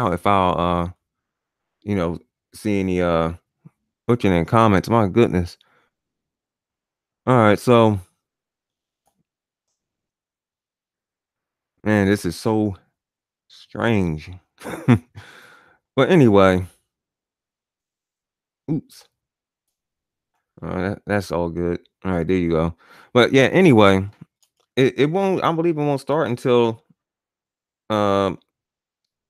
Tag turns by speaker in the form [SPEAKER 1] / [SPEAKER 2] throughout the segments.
[SPEAKER 1] if I'll you know, see any butchering in comments. My goodness. All right, so man, this is so strange. But anyway, oops. That's all good. All right, there you go. But yeah, anyway, it won't. I believe it won't start until um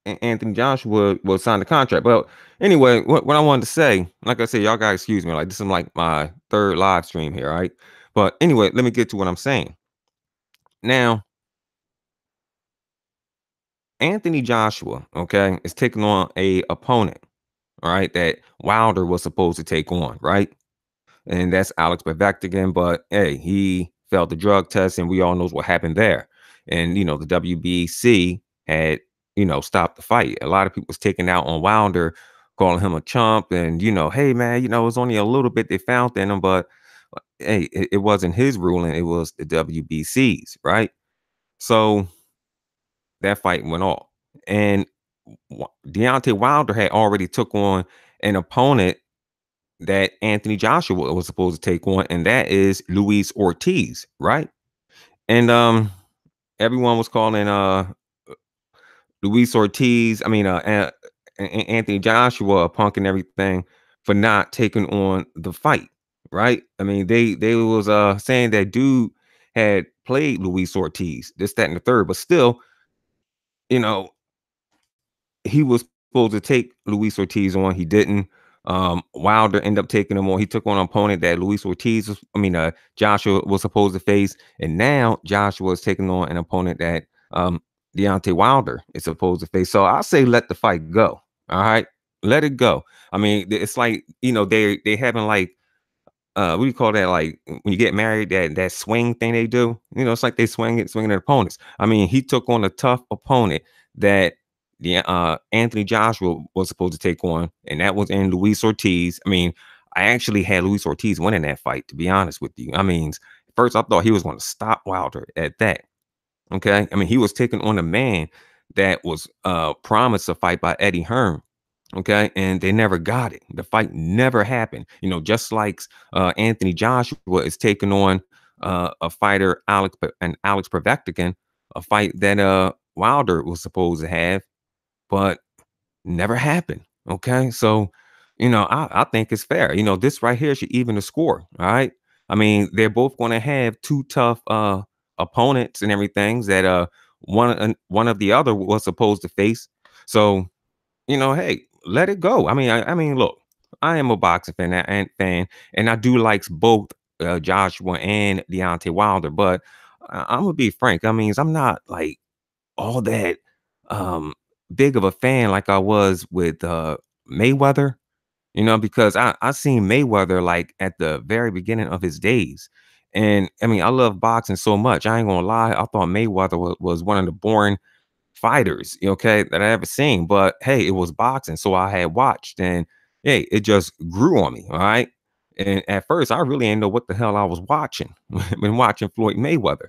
[SPEAKER 1] Anthony Joshua will sign the contract. But anyway, what I wanted to say, like I said, y'all gotta excuse me. Like this is like my third live stream here, right? But anyway, let me get to what I'm saying. Now, Anthony Joshua, okay, is taking on a opponent, all right, that Wilder was supposed to take on, right? And that's Alex Bevectigan. But hey, he failed the drug test, and we all knows what happened there. And the WBC had stopped the fight. A lot of people was taking out on Wilder, calling him a chump, and hey man, it's only a little bit they found in him, but hey, it wasn't his ruling; it was the WBC's, right? So that fight went off, and Deontay Wilder had already took on an opponent that Anthony Joshua was supposed to take on, and that is Luis Ortiz, right? And everyone was calling Luis Ortiz, I mean Anthony Joshua a punk and everything for not taking on the fight, right? I mean, they was saying that dude had played Luis Ortiz, this, that, and the third, but still, you know, he was supposed to take Luis Ortiz on. He didn't. Wilder ended up taking him on. He took on an opponent that Luis Ortiz was, Joshua was supposed to face. And now Joshua is taking on an opponent that Deontay Wilder is supposed to face. So I say let the fight go. All right. Let it go. I mean, it's like, they having like what do you call that? Like when you get married, that swing thing they do. It's like they swinging at opponents. I mean, he took on a tough opponent that the Anthony Joshua was supposed to take on, and that was in Luis Ortiz. I mean, I actually had Luis Ortiz winning that fight, to be honest with you. I mean, first I thought he was going to stop Wilder at that. Okay, I mean, he was taking on a man that was promised a fight by Eddie Hearn. Okay, and they never got it. The fight never happened. Just like Anthony Joshua is taking on a fighter, Alex Povectican, a fight that Wilder was supposed to have, but never happened. Okay, so I think it's fair. This right here should even the score. All right, I mean, they're both going to have two tough opponents and everything that one of the other was supposed to face. So hey, let it go. I mean, look, I am a boxing fan, and I do likes both Joshua and Deontay Wilder, but I'm gonna be frank. I mean, I'm not like all that um big of a fan like I was with Mayweather. Because I seen Mayweather like at the very beginning of his days. And I mean, I love boxing so much. I ain't gonna lie. I thought Mayweather was one of the boring fighters, okay, that I ever seen. But hey, it was boxing, so I had watched, and hey, it just grew on me. All right. And at first, I really didn't know what the hell I was watching when watching Floyd Mayweather.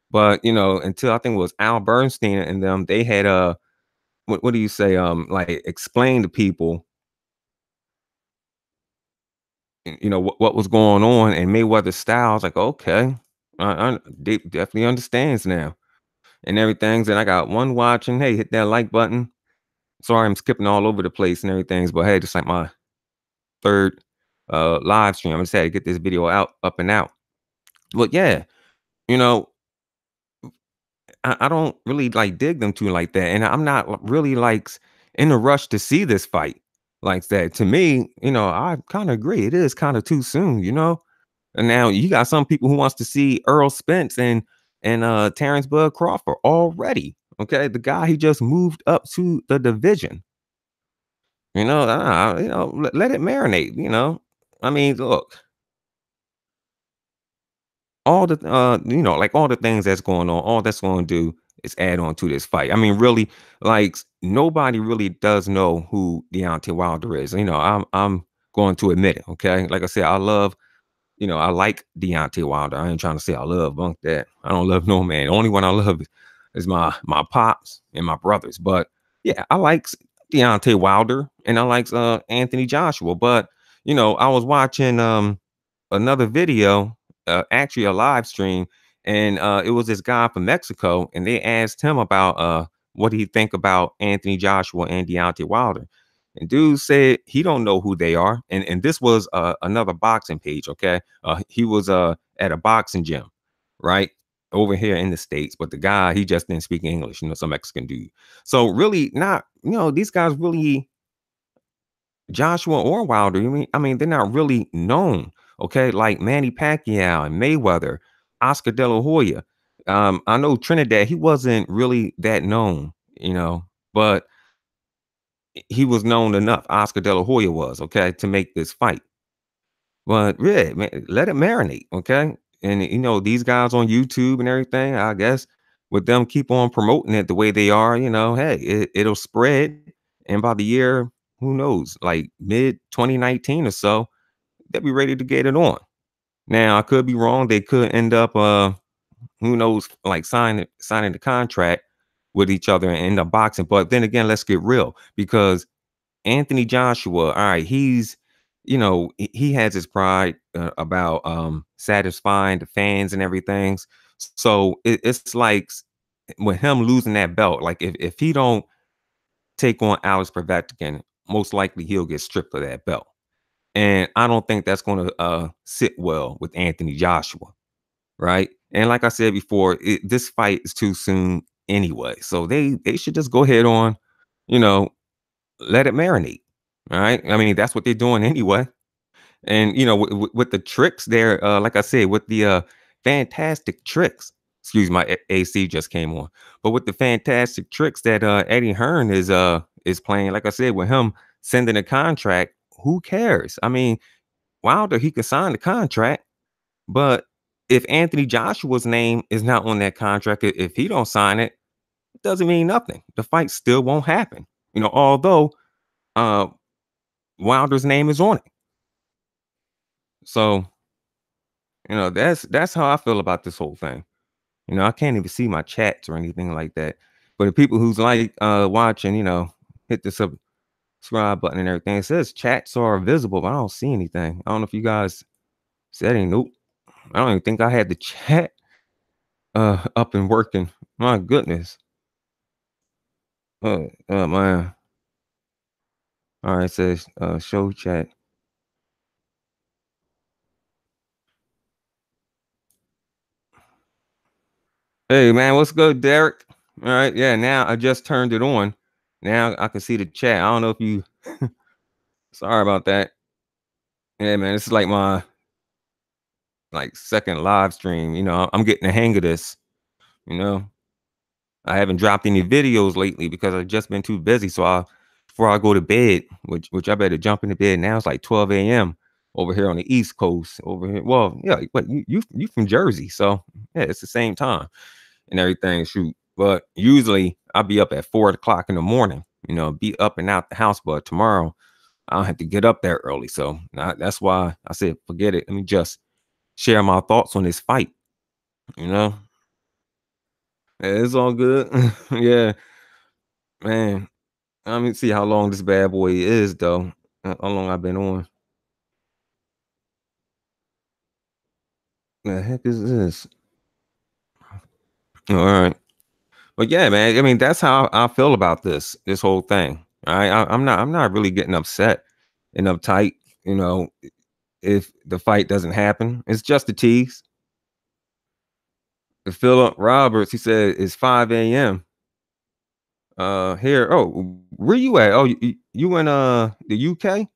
[SPEAKER 1] But until I think it was Al Bernstein and them, they had what do you say? Like explain to people, what was going on and Mayweather's style. I was like, okay, they definitely understands now and everything's. And I got one watching. Hey, hit that like button. Sorry, I'm skipping all over the place and everything, but hey, just like my third live stream. I just had to get this video out, up and out. But yeah, you know, I don't really like dig them too like that. And I'm not really like in a rush to see this fight like that. To me, I kind of agree. It is kind of too soon. And now you got some people who wants to see Earl Spence and Terrence Bud Crawford already. Okay, the guy he just moved up to the division. Let it marinate. I mean, look, all the like all the things that's going on, all that's going to do is add on to this fight. I mean, really, like nobody really does know who Deontay Wilder is. I'm going to admit it. Okay, like I said, I like Deontay Wilder. I ain't trying to say I love bunk that. I don't love no man. The only one I love is my pops and my brothers. But yeah, I like Deontay Wilder, and I like Anthony Joshua. But I was watching another video, actually a live stream, and it was this guy from Mexico, and they asked him about what he think about Anthony Joshua and Deontay Wilder. And dude said he don't know who they are. And this was another boxing page, okay? He was at a boxing gym, right? Over here in the States, but the guy, he just didn't speak English, some Mexican dude. So really not, these guys really, Joshua or Wilder, I mean, they're not really known, okay? Like Manny Pacquiao and Mayweather, Oscar De La Hoya. I know Trinidad, he wasn't really that known, but he was known enough. Oscar De La Hoya was, okay, to make this fight. But yeah, man, let it marinate, okay? And these guys on YouTube and everything, I guess with them keep on promoting it the way they are, hey, it'll spread. And by the year, who knows, like mid 2019 or so, they'll be ready to get it on. Now, I could be wrong. They could end up who knows, like signing the contract with each other and end up boxing. But then again, let's get real, because Anthony Joshua, all right, he has his pride about satisfying the fans and everything. So it's like with him losing that belt, like if he don't take on Alex Povetkin, most likely he'll get stripped of that belt. And I don't think that's going to sit well with Anthony Joshua, right? And like I said before, this fight is too soon anyway. So they should just go ahead on, you know, let it marinate. All right. I mean, that's what they're doing anyway. And with the tricks there, like I said, with the fantastic tricks. Excuse my AC just came on. But with the fantastic tricks that Eddie Hearn is playing, like I said, with him sending a contract, who cares? I mean, Wilder, he could sign the contract, but if Anthony Joshua's name is not on that contract, if he don't sign it, it doesn't mean nothing. The fight still won't happen. Although uh Wilder's name is on it. So, that's how I feel about this whole thing. I can't even see my chats or anything like that. But the people who's like watching, hit the subscribe button and everything. It says chats are visible, but I don't see anything. I don't know if you guys said any. Nope. I don't even think I had the chat up and working. My goodness. Man. All right, it says show chat. Hey man, what's good, Derek? All right, yeah, now I just turned it on. Now I can see the chat. I don't know if you sorry about that. Yeah, man, this is like my second live stream. I'm getting the hang of this, you know. I haven't dropped any videos lately because I've just been too busy. So before I go to bed, which I better jump into bed now. It's like 12 a.m. over here on the East Coast. Over here, well, yeah, but you from Jersey, so yeah, it's the same time and everything. Shoot, but usually I'll be up at 4 o'clock in the morning. Be up and out the house. But tomorrow I'll have to get up there early, so that's why I said forget it. Let me just share my thoughts on this fight. You know, it's all good. Yeah, man. Let me see how long this bad boy is, though. How long I've been on? The heck is this? All right, but yeah, man. I mean, that's how I feel about this whole thing. I'm not really getting upset and uptight. You know, if the fight doesn't happen, it's just a tease. Philip Roberts, he said it's 5 a.m. Here. Oh, where you at? Oh, you in the UK?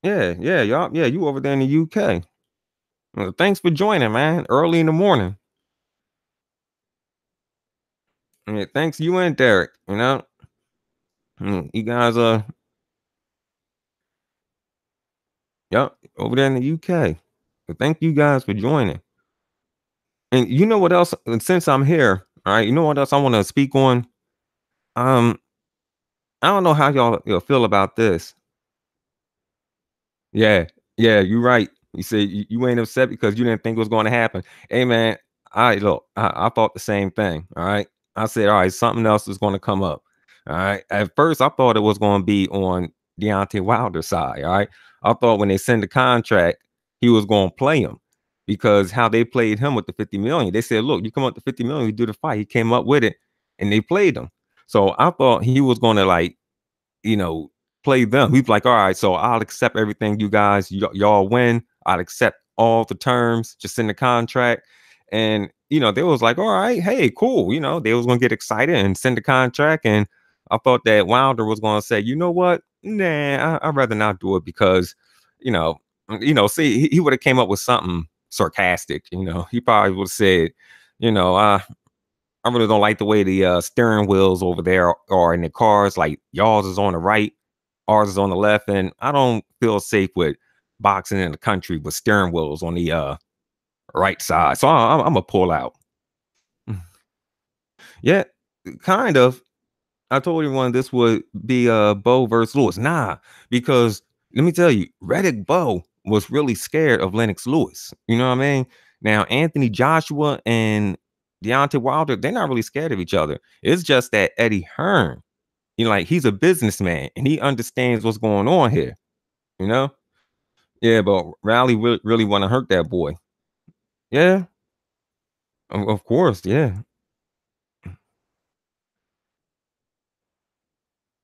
[SPEAKER 1] Yeah, yeah, y'all. Yeah, you over there in the UK. Well, thanks for joining, man. Early in the morning. Yeah, thanks you and Derek. You guys yep, over there in the UK. So thank you guys for joining. And you know what else? And since I'm here, all right, you know what else I want to speak on? Um, I don't know how y'all feel about this. Yeah, yeah, you're right. You said you ain't upset because you didn't think it was going to happen. Hey man, I thought the same thing. All right. I said, all right, something else is going to come up. All right. At first, I thought it was going to be on Deontay Wilder's side. All right. I thought when they send the contract, he was going to play him because how they played him with the 50 million. They said, look, you come up to 50 million, you do the fight. He came up with it and they played him. So I thought he was going to like, you know, play them. He's like, all right, so I'll accept everything you guys, y'all win. I'll accept all the terms, just in the contract. And, they was like, all right, hey, cool. They was going to get excited and send the contract. And I thought that Wilder was going to say, you know what? Nah, I'd rather not do it because, you know, see, he would have came up with something sarcastic. He probably would have said, you know, uh, I really don't like the way the steering wheels over there are in the cars. Like y'all's is on the right, ours is on the left, and I don't feel safe with boxing in the country with steering wheels on the right side. So I'm gonna pull out. Yeah, kind of. I told everyone this would be Bo versus Lewis. Nah, because let me tell you, Reddick Bo was really scared of Lennox Lewis. You know what I mean? Now Anthony Joshua and Deontay Wilder, they're not really scared of each other. It's just that Eddie Hearn, like he's a businessman and he understands what's going on here. You know? Yeah, but Raleigh really want to hurt that boy. Yeah, of course. Yeah.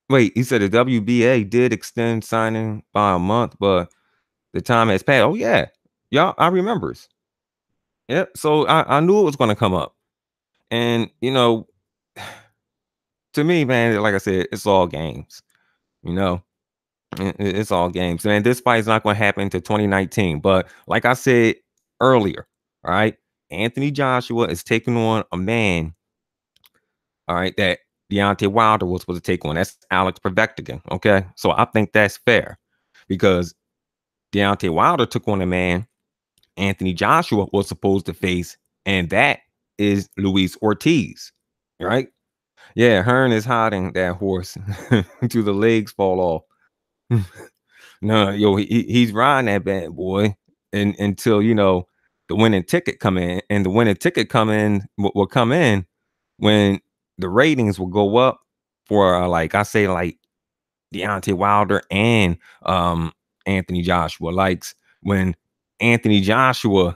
[SPEAKER 1] Wait, he said the WBA did extend signing by a month, but the time has passed. Oh yeah, yeah, I remembers. Yep. So I knew it was going to come up, and to me, man, like I said, it's all games. You know, it's all games, man. This fight is not going to happen to 2019. But like I said earlier, all right, Anthony Joshua is taking on a man, all right, that Deontay Wilder was supposed to take on. That's Alex Povektigan. Okay, so I think that's fair because Deontay Wilder took on a man Anthony Joshua was supposed to face, and that is Luis Ortiz, right? Yeah, Hearn is hiding that horse until the legs fall off. No, yo, he's riding that bad boy until the winning ticket come in, and the winning ticket come in will come in when the ratings will go up for like I say like Deontay Wilder and Anthony Joshua. Likes when Anthony Joshua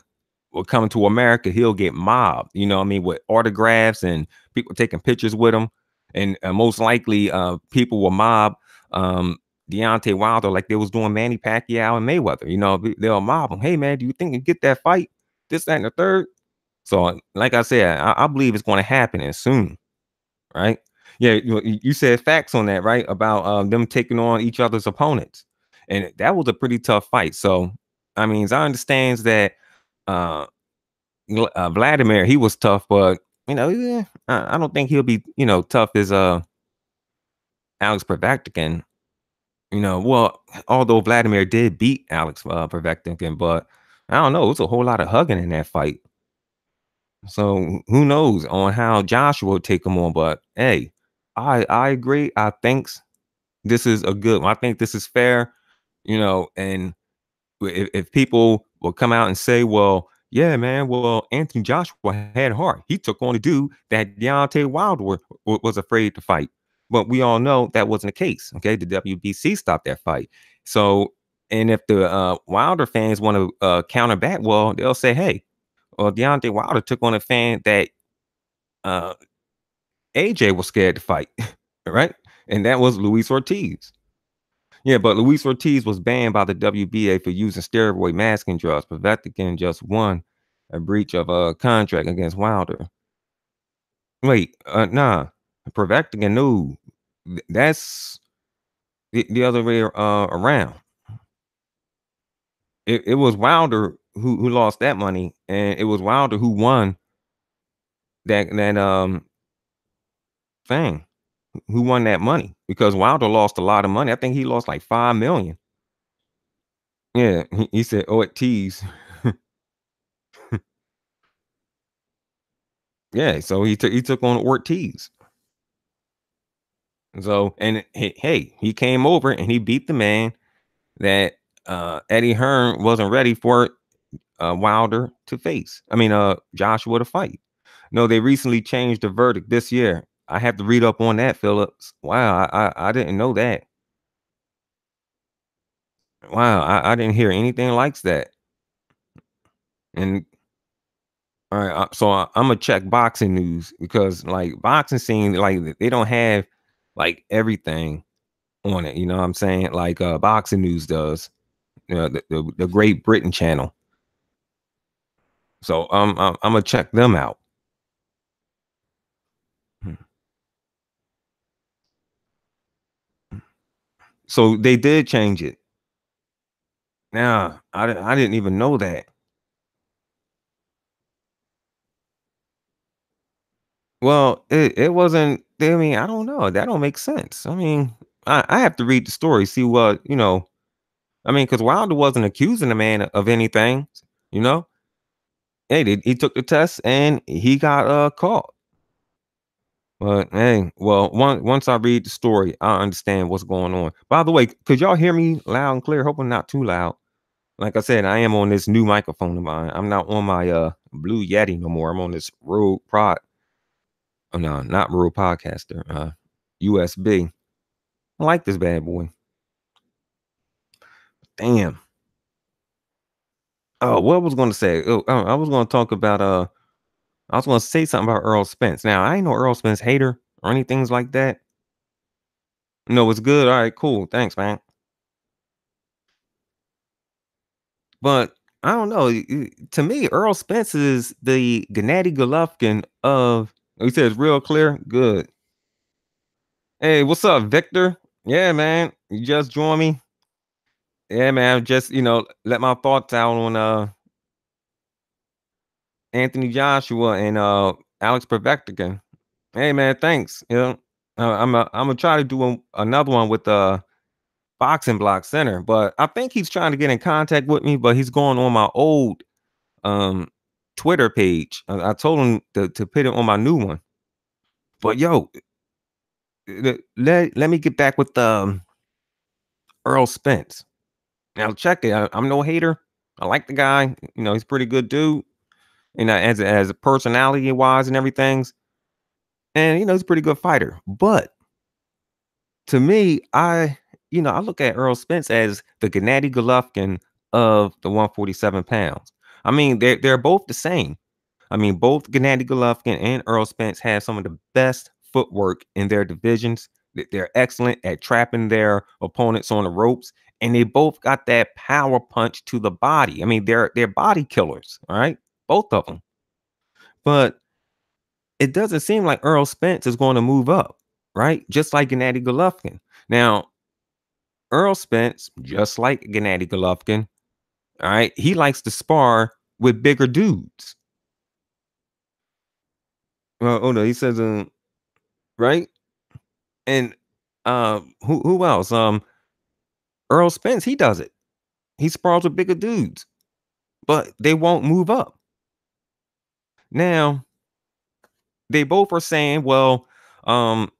[SPEAKER 1] will come to America, he'll get mobbed, what I mean, with autographs and people taking pictures with him. And most likely people will mob Deontay Wilder like they was doing Manny Pacquiao and Mayweather. They'll mob him. Hey, man, do you think you get that fight? This, that, and the third. So, like I said, I believe it's going to happen and soon, right? Yeah, you said facts on that, right? About them taking on each other's opponents. And that was a pretty tough fight. So, I mean, I understands that uh, Vladimir, he was tough, but yeah, I don't think he'll be, tough as Alex Povektigan. Well, although Vladimir did beat Alex Povektigan, but I don't know, it was a whole lot of hugging in that fight. So who knows on how Joshua will take him on? But hey, I agree. I think this is a good one. I think this is fair. And if people will come out and say, well, yeah, man, well, Anthony Joshua had heart. He took on a dude that Deontay Wilder was afraid to fight. But we all know that wasn't the case. Okay. The WBC stopped that fight. So, and if the Wilder fans want to counter back, well, they'll say, hey, well, Deontay Wilder took on a fan that uh, AJ was scared to fight, right? And that was Luis Ortiz. Yeah, but Luis Ortiz was banned by the WBA for using steroid masking drugs. Povektigan just won a breach of a contract against Wilder. Wait, nah, Povektigan, no, that's the other way around. It was Wilder who lost that money, and it was Wilder who won that thing. Who won that money because Wilder lost a lot of money. I think he lost like 5 million. Yeah, he said Ortiz. Yeah, so he took on Ortiz. So and hey, he came over and he beat the man that Eddie Hearn wasn't ready for Wilder to face. I mean, Joshua to fight. No, they recently changed the verdict this year. I have to read up on that, Phillips. Wow, I didn't know that. Wow, I didn't hear anything like that. And all right, so I'm gonna check boxing news because like boxing scene, like they don't have like everything on it. You know what I'm saying? Like boxing news does. The Great Britain channel. So I'm gonna check them out. Hmm. So they did change it. Now I didn't even know that. Well, it wasn't. I mean, I don't know. That don't make sense. I mean, I have to read the story, see what you know. I mean, because Wilder wasn't accusing the man of anything. You know, hey, he took the test and he got caught. But hey, well, once I read the story, I understand what's going on. By the way, could y'all hear me loud and clear? Hope I'm not too loud. Like I said, I am on this new microphone of mine. I'm not on my Blue Yeti no more. I'm on this Rode Prod. Oh no, not Rode Podcaster. USB. I like this bad boy. Damn. Oh, what was going to say? Oh, I was going to talk about I was going to say something about Earl Spence. Now, I ain't no Earl Spence hater or anything like that. No, it's good. All right, cool. Thanks, man. But I don't know. To me, Earl Spence is the Gennady Golovkin of. He says real clear. Good. Hey, what's up, Victor? Yeah, man. You just joined me. Yeah, man. Just let my thoughts out on Anthony Joshua and Alex Povektin. Hey, man. Thanks. I'm gonna try to do another one with Boxing Block Center, but I think he's trying to get in contact with me, but he's going on my old um Twitter page. I told him to put it on my new one. But yo, let me get back with Earl Spence. Now check it. I'm no hater. I like the guy. He's a pretty good dude. As a personality wise and everything. And he's a pretty good fighter. But to me, I look at Earl Spence as the Gennady Golovkin of the 147 pounds. I mean, they're both the same. I mean, both Gennady Golovkin and Earl Spence have some of the best footwork in their divisions. They're excellent at trapping their opponents on the ropes, and they both got that power punch to the body. I mean, they're body killers, all right? Both of them. But it doesn't seem like Earl Spence is going to move up, right? Just like Gennady Golovkin. Now, Earl Spence, just like Gennady Golovkin, all right, he likes to spar with bigger dudes. Oh no, he says, right? And who else? Earl Spence, he does it. He spars with bigger dudes, but they won't move up. Now, they both are saying, well, um,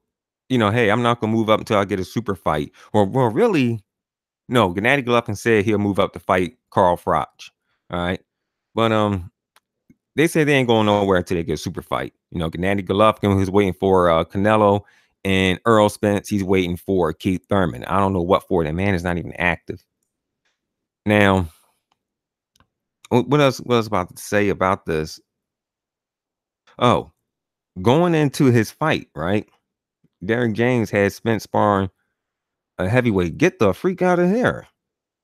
[SPEAKER 1] hey, I'm not gonna move up until I get a super fight. Or well, really, no, Gennady Golovkin said he'll move up to fight Carl Froch. All right. But they say they ain't going nowhere until they get a super fight. Gennady Golovkin who's waiting for Canelo, and Earl Spence, he's waiting for Keith Thurman. I don't know what for. That man is not even active. Now, what else was about to say about this? Oh, going into his fight, right? Derrick James had Spence sparring a heavyweight. Get the freak out of here.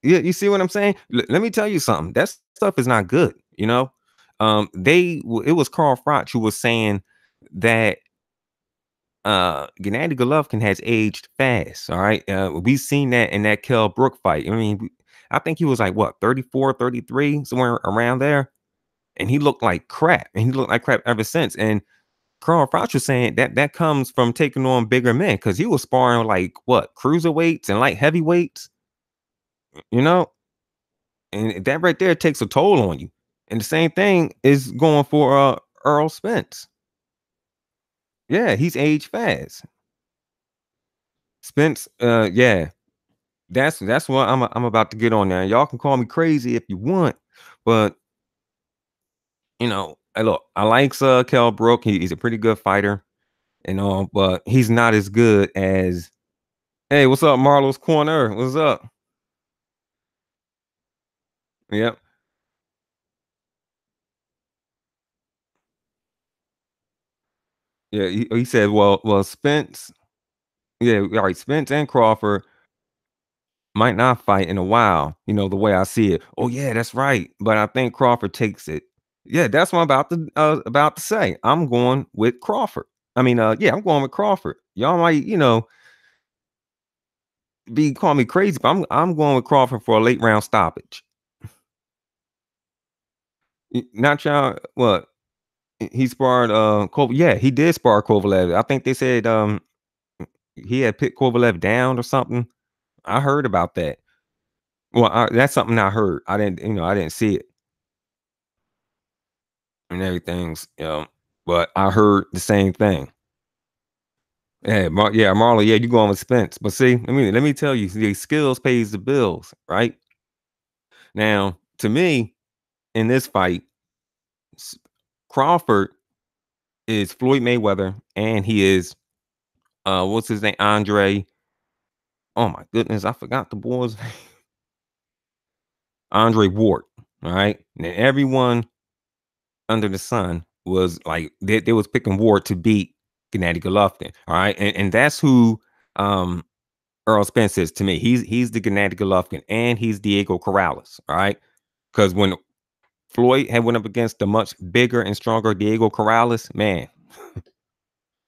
[SPEAKER 1] You see what I'm saying? Let me tell you something. That stuff is not good. It was Carl Froch who was saying that Gennady Golovkin has aged fast. All right. We've seen that in that Kell Brook fight. I mean, I think he was like what, 34, 33, somewhere around there. And he looked like crap. And he looked like crap ever since. And Carl Froch was saying that comes from taking on bigger men because he was sparring like what, cruiserweights and light heavyweights, you know, and that right there takes a toll on you. And the same thing is going for Earl Spence. Yeah, he's aged fast. Spence, yeah, that's what I'm about to get on there. Y'all can call me crazy if you want, but hey, look, I likes Kell Brook. He's a pretty good fighter. and all, but he's not as good as. Hey, what's up, Marlo's Corner? What's up? Yep. Yeah, he said, well, Spence. Yeah, all right. Spence and Crawford might not fight in a while. The way I see it. Oh yeah, that's right. But I think Crawford takes it. Yeah, that's what I'm about to say. I'm going with Crawford. I mean, yeah, I'm going with Crawford. Y'all might, be call me crazy, but I'm going with Crawford for a late round stoppage. Not y'all. What he sparred? Yeah, he did spar Kovalev. I think they said he had put Kovalev down or something. I heard about that. Well, that's something I heard. I didn't see it and everything's, but I heard the same thing. Yeah, Marlon, yeah, you going with Spence. But see, let me tell you, the skills pays the bills, right? Now, to me, in this fight, S- Crawford is Floyd Mayweather, and he is what's his name? Andre. Oh my goodness, I forgot the boy's name. Andre Ward. All right. And everyone under the sun was like they was picking Ward to beat Gennady Golovkin. All right. And that's who um Earl Spence is to me. He's the Gennady Golovkin and he's Diego Corrales. All right. Because when Floyd had went up against the much bigger and stronger Diego Corrales, man.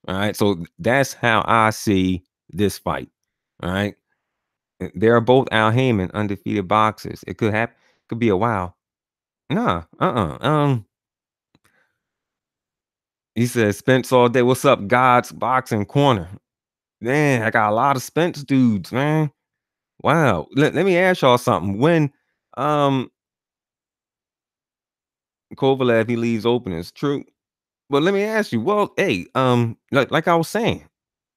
[SPEAKER 1] All right. So that's how I see this fight. All right. They're both Al Heyman undefeated boxers. It could happen. Could be a while. Nah. He said Spence all day. What's up, God's boxing corner? Man, I got a lot of Spence dudes, man. Wow. Let me ask y'all something. When um Kovalev he leaves open, it's true. But let me ask you, well, hey, like I was saying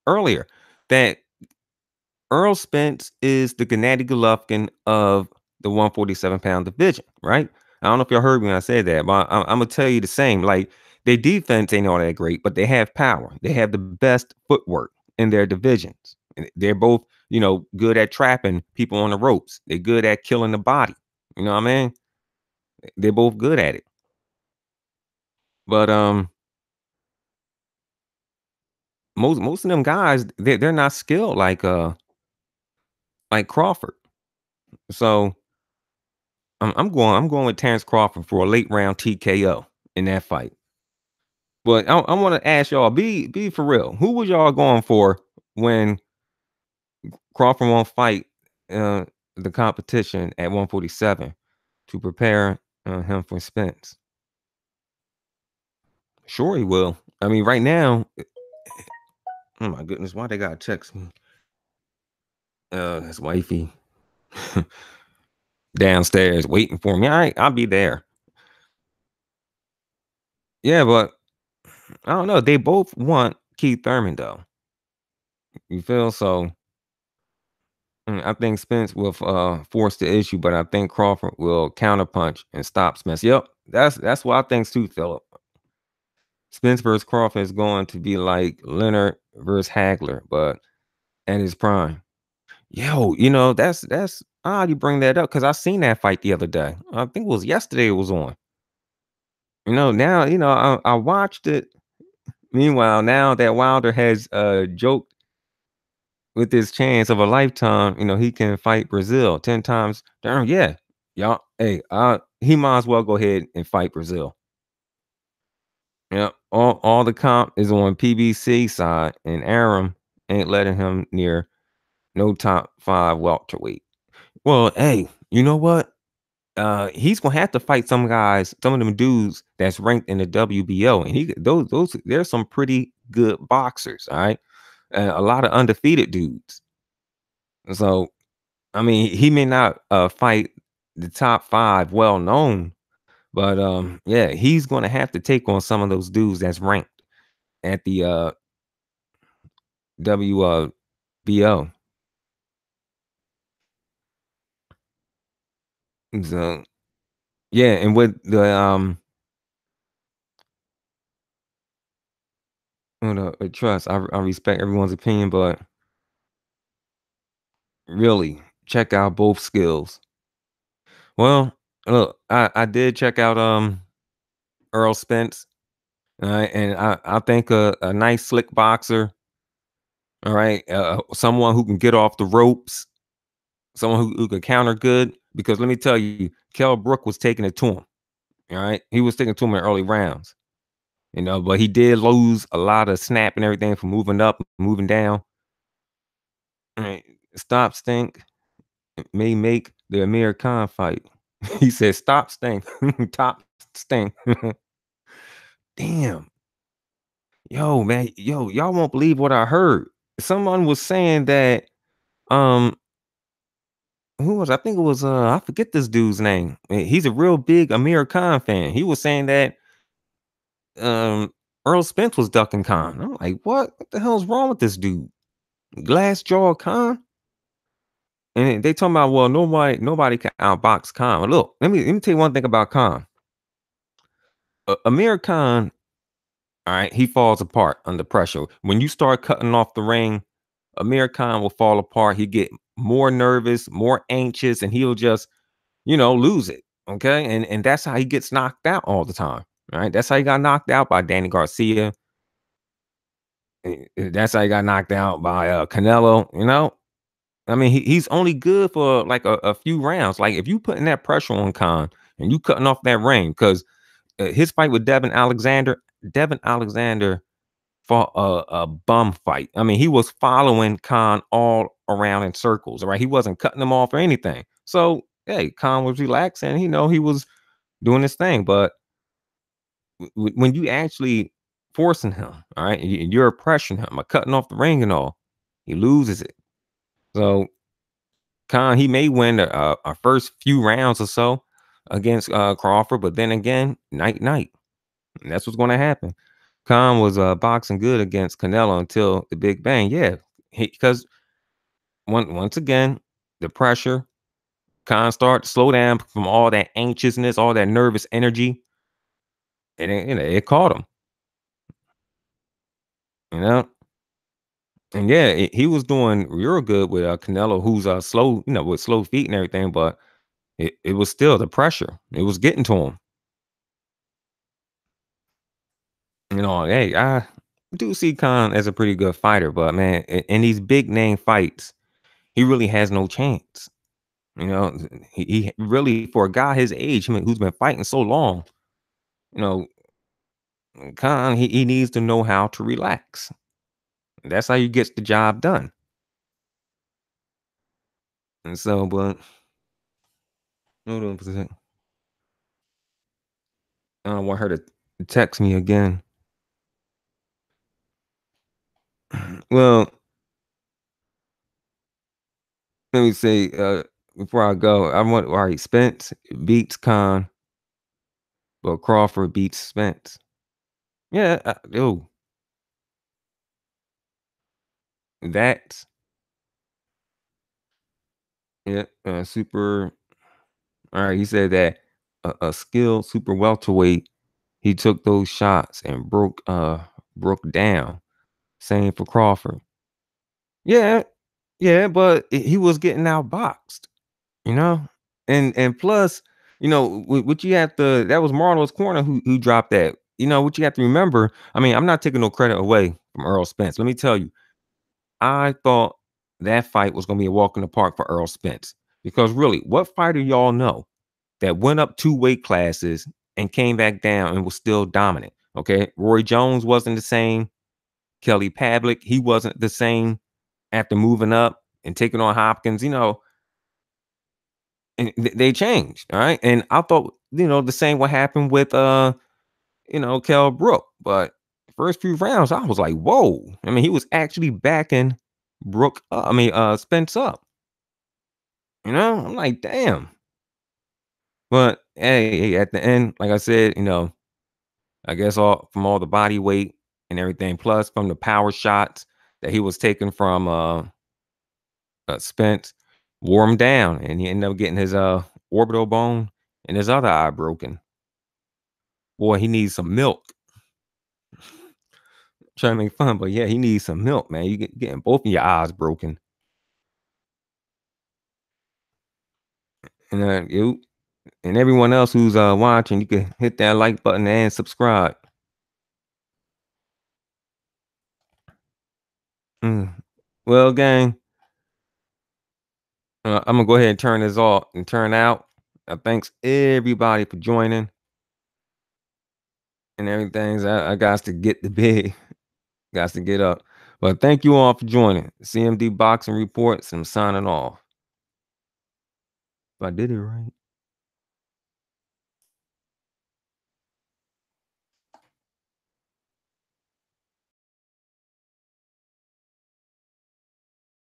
[SPEAKER 1] earlier, that Earl Spence is the Gennady Golovkin of the 147-pound division, right? I don't know if y'all heard me when I said that, but I'm gonna tell you the same. Like their defense ain't all that great, but they have power. They have the best footwork in their divisions. And they're both, good at trapping people on the ropes. They're good at killing the body. You know what I mean? They're both good at it. But most of them guys, they're not skilled like Crawford. So I'm going with Terrence Crawford for a late round TKO in that fight. But I want to ask y'all, be for real. Who was y'all going for when Crawford won't fight uh, the competition at 147 to prepare him for Spence? Sure, he will. I mean, right now, oh my goodness, why they gotta text me? His wifey downstairs waiting for me. All right, I'll be there. Yeah, but I don't know. They both want Keith Thurman though. You feel so? I think Spence will force the issue, but I think Crawford will counterpunch and stop Spence. Yep, that's what I think too, Philip. Spence versus Crawford is going to be like Leonard versus Hagler, but at his prime. Yo, that's odd you bring that up because I seen that fight the other day. I think it was yesterday. It was on. Now I watched it. Meanwhile, now that Wilder has joked with his chance of a lifetime, he can fight Brazil 10 times. Darn, yeah. Y'all, hey, he might as well go ahead and fight Brazil. Yeah, all the comp is on PBC side, and Arum ain't letting him near no top 5 welterweight. Well, hey, you know what? He's gonna have to fight some guys, some of them dudes that's ranked in the WBO, and he those there's some pretty good boxers, all right, a lot of undefeated dudes. So I mean, he may not fight the top 5 well known, but yeah, he's gonna have to take on some of those dudes that's ranked at the WBO. So yeah, and with the trust. I respect everyone's opinion, but really check out both skills. Well, look, I did check out Earl Spence. All right, and I think a nice slick boxer. All right, someone who can get off the ropes, someone who could counter good. Because let me tell you, Kell Brook was taking it to him. All right, he was taking it to him in early rounds. But he did lose a lot of snap and everything from moving up, moving down. All right, stop stink may make the Amir Khan fight. He said, "Stop stink, top stink." Damn, yo, man, yo, y'all won't believe what I heard. Someone was saying that um who was I think it was I forget this dude's name. He's a real big Amir Khan fan. He was saying that Earl Spence was ducking Khan. I'm like, what the hell's wrong with this dude? Glass jaw Khan? And they talking about, well, nobody can outbox Khan. Look, let me tell you one thing about Khan. Amir Khan, all right, he falls apart under pressure. When you start cutting off the ring, Amir Khan will fall apart. He get more nervous, more anxious, and he'll just, lose it. Okay. And that's how he gets knocked out all the time. Right. That's how he got knocked out by Danny Garcia. That's how he got knocked out by Canelo. I mean, he's only good for like a few rounds. Like if you putting that pressure on Khan and you cutting off that ring, because his fight with Devin Alexander fought a bum fight. I mean, he was following Khan all around in circles, right? He wasn't cutting him off or anything. So, hey, Khan was relaxing. He was doing his thing. But when you actually forcing him, all right, and you're pressuring him, cutting off the ring and all, he loses it. So, Khan, he may win a first few rounds or so against Crawford, but then again, night. And that's what's going to happen. Khan was boxing good against Canelo until the Big Bang. Yeah, because once again, the pressure. Khan started to slow down from all that anxiousness, all that nervous energy, and it caught him. You know, and yeah, he was doing real good with Canelo, who's slow, with slow feet and everything, but it was still the pressure. It was getting to him. Hey, I do see Khan as a pretty good fighter, but man, in these big name fights, he really has no chance. He really, for a guy his age, who's been fighting so long, you know, Khan, he needs to know how to relax. That's how he gets the job done. And so, but hold on for a second. I don't want her to text me again. Well, let me say, before I go, I want all right, Spence beats Khan, but Crawford beats Spence. Yeah, that's yeah, super. All right, he said that a skilled super welterweight, he took those shots and broke down. Same for Crawford. Yeah, yeah, but he was getting outboxed, you know, and plus, what you have to that was Marlo's corner who dropped that. What you have to remember. I mean, I'm not taking no credit away from Earl Spence. Let me tell you, I thought that fight was gonna be a walk in the park for Earl Spence. Because really, what fighter y'all know that went up 2 weight classes and came back down and was still dominant? Okay. Roy Jones wasn't the same. Kelly Pavlik, he wasn't the same after moving up and taking on Hopkins, and they changed. All right. And I thought, the same what happened with Kell Brook. But first few rounds, I was like, whoa. I mean, he was actually backing Spence up. I'm like, damn. But hey, at the end, like I said, I guess all the body weight and everything, plus from the power shots that he was taking from Spence, wore him down, and he ended up getting his orbital bone and his other eye broken. Boy, he needs some milk. trying to make fun, but yeah, he needs some milk, man. Getting both of your eyes broken. And you and everyone else who's watching, you can hit that like button and subscribe. Mm. Well, gang, I'm gonna go ahead and turn this off and turn out. Thanks everybody for joining and everything. I got to get the bed, got to get up. But thank you all for joining. CMD Boxing Reports. I'm signing off. If I did it right.